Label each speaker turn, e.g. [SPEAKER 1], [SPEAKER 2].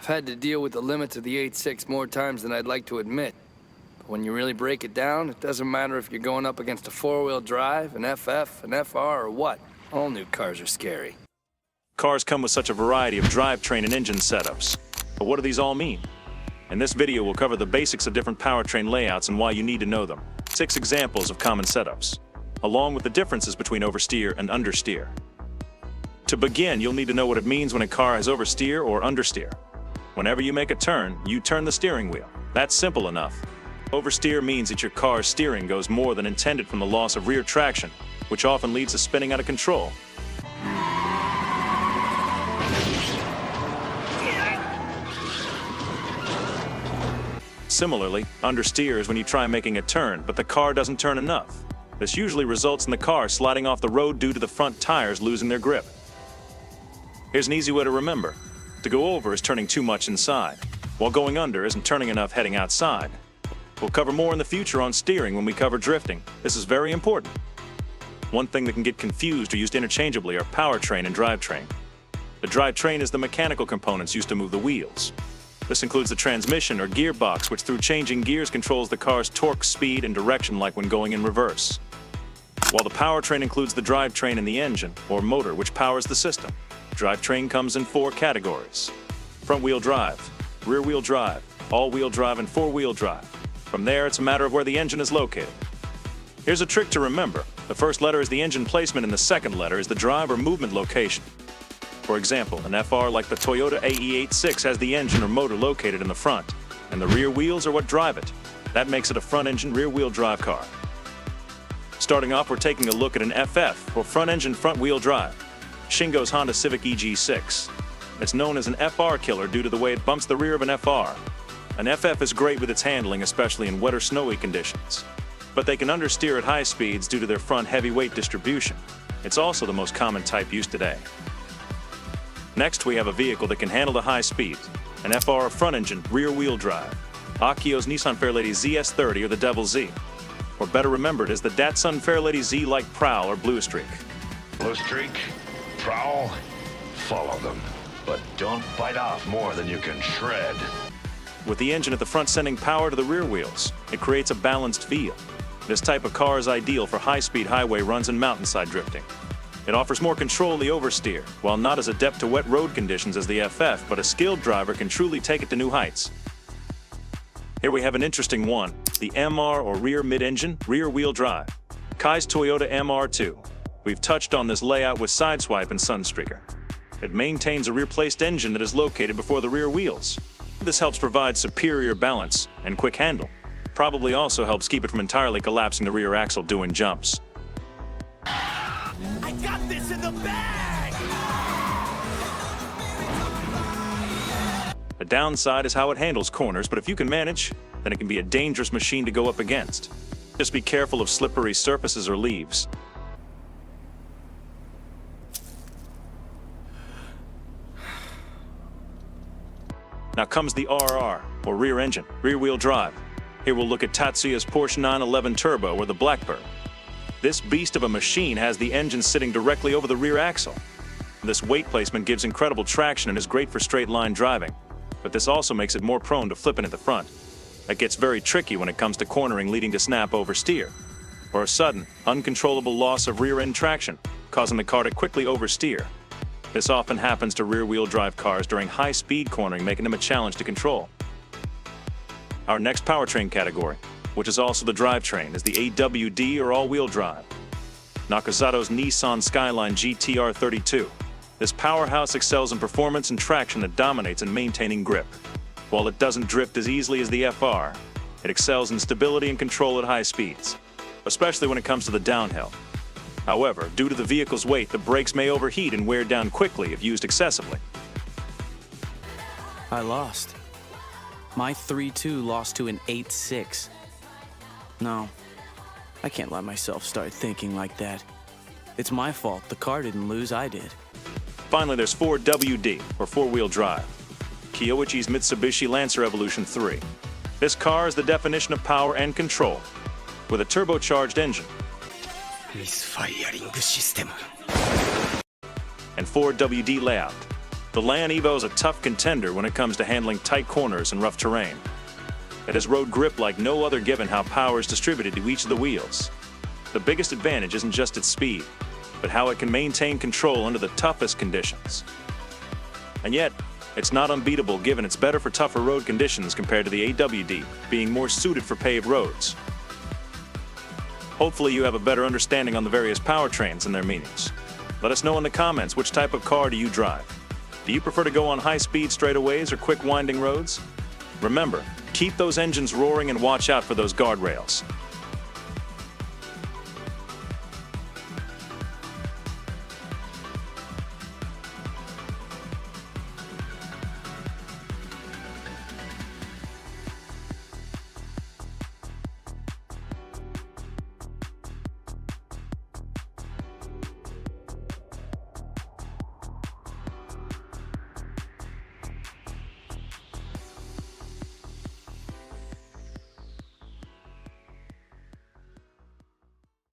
[SPEAKER 1] had to deal with the limits of the 8.6 more times than I'd like to admit. But when you really break it down, it doesn't matter if you're going up against a four-wheel drive, an FF, an FR, or what. All new cars are scary.
[SPEAKER 2] Cars come with such a variety of drivetrain and engine setups. But what do these all mean? In this video, we'll cover the basics of different powertrain layouts and why you need to know them. 6 examples of common setups, along with the differences between oversteer and understeer. To begin, you'll need to know what it means when a car has oversteer or understeer. Whenever you make a turn, you turn the steering wheel. That's simple enough. Oversteer means that your car's steering goes more than intended from the loss of rear traction, which often leads to spinning out of control. Similarly, understeer is when you try making a turn, but the car doesn't turn enough. This usually results in the car sliding off the road due to the front tires losing their grip. Here's an easy way to remember. To go over is turning too much inside, while going under isn't turning enough heading outside. We'll cover more in the future on steering when we cover drifting. This is very important. One thing that can get confused or used interchangeably are powertrain and drivetrain. The drivetrain is the mechanical components used to move the wheels. This includes the transmission or gearbox, which through changing gears controls the car's torque, speed, and direction like when going in reverse. While the powertrain includes the drivetrain and the engine, or motor, which powers the system. Drivetrain comes in 4 categories: front-wheel drive, rear-wheel drive, all-wheel drive, and 4-wheel drive. From there, it's a matter of where the engine is located. Here's a trick to remember. The first letter is the engine placement and the second letter is the drive or movement location. For example, an FR like the Toyota AE86 has the engine or motor located in the front, and the rear wheels are what drive it. That makes it a front-engine, rear-wheel drive car. Starting off, we're taking a look at an FF, or front-engine, front-wheel drive. Shingo's Honda Civic EG6. It's known as an FR killer due to the way it bumps the rear of an FR. An FF is great with its handling, especially in wet or snowy conditions. But they can understeer at high speeds due to their front heavy-weight distribution. It's also the most common type used today. Next, we have a vehicle that can handle the high speeds. An FR front-engine, rear-wheel drive. Akio's Nissan Fairlady ZS30 or the Devil Z. Or better remembered as the Datsun Fairlady Z like Prowl or Blue Streak.
[SPEAKER 3] Blue Streak, Prowl, follow them. But don't bite off more than you can shred.
[SPEAKER 2] With the engine at the front sending power to the rear wheels, it creates a balanced feel. This type of car is ideal for high-speed highway runs and mountainside drifting. It offers more control in the oversteer, while not as adept to wet road conditions as the FF, but a skilled driver can truly take it to new heights. Here we have an interesting one, the MR or rear mid-engine, rear-wheel drive. Kai's Toyota MR2. We've touched on this layout with Sideswipe and Sunstreaker. It maintains a rear-placed engine that is located before the rear wheels. This helps provide superior balance and quick handle. Probably also helps keep it from entirely collapsing the rear axle doing jumps.
[SPEAKER 4] I got this in the bag!
[SPEAKER 2] The downside is how it handles corners, but if you can manage, then it can be a dangerous machine to go up against. Just be careful of slippery surfaces or leaves. Now comes the RR, or rear engine, rear-wheel drive. Here we'll look at Tatsuya's Porsche 911 Turbo, or the Blackbird. This beast of a machine has the engine sitting directly over the rear axle. This weight placement gives incredible traction and is great for straight-line driving, but this also makes it more prone to flipping at the front. It gets very tricky when it comes to cornering, leading to snap oversteer, or a sudden, uncontrollable loss of rear-end traction, causing the car to quickly oversteer. This often happens to rear-wheel drive cars during high-speed cornering, making them a challenge to control. Our next powertrain category, which is also the drivetrain, is the AWD or all-wheel drive. Nakazato's Nissan Skyline GTR 32. This powerhouse excels in performance and traction that dominates in maintaining grip. While it doesn't drift as easily as the FR, it excels in stability and control at high speeds, especially when it comes to the downhill. However, due to the vehicle's weight, the brakes may overheat and wear down quickly if used excessively.
[SPEAKER 5] I lost. My 3.2 lost to an 8.6. No, I can't let myself start thinking like that. It's my fault. The car didn't lose, I did.
[SPEAKER 2] Finally, there's 4WD, or four-wheel drive. Kiyoichi's Mitsubishi Lancer Evolution 3. This car is the definition of power and control, with a turbocharged engine.
[SPEAKER 4] Misfiring system.
[SPEAKER 2] And 4WD layout. The Land Evo is a tough contender when it comes to handling tight corners and rough terrain. It has road grip like no other given how power is distributed to each of the wheels. The biggest advantage isn't just its speed, but how it can maintain control under the toughest conditions. And yet, it's not unbeatable given it's better for tougher road conditions compared to the AWD, being more suited for paved roads. Hopefully you have a better understanding on the various powertrains and their meanings. Let us know in the comments which type of car do you drive. Do you prefer to go on high-speed straightaways or quick winding roads? Remember, keep those engines roaring and watch out for those guardrails.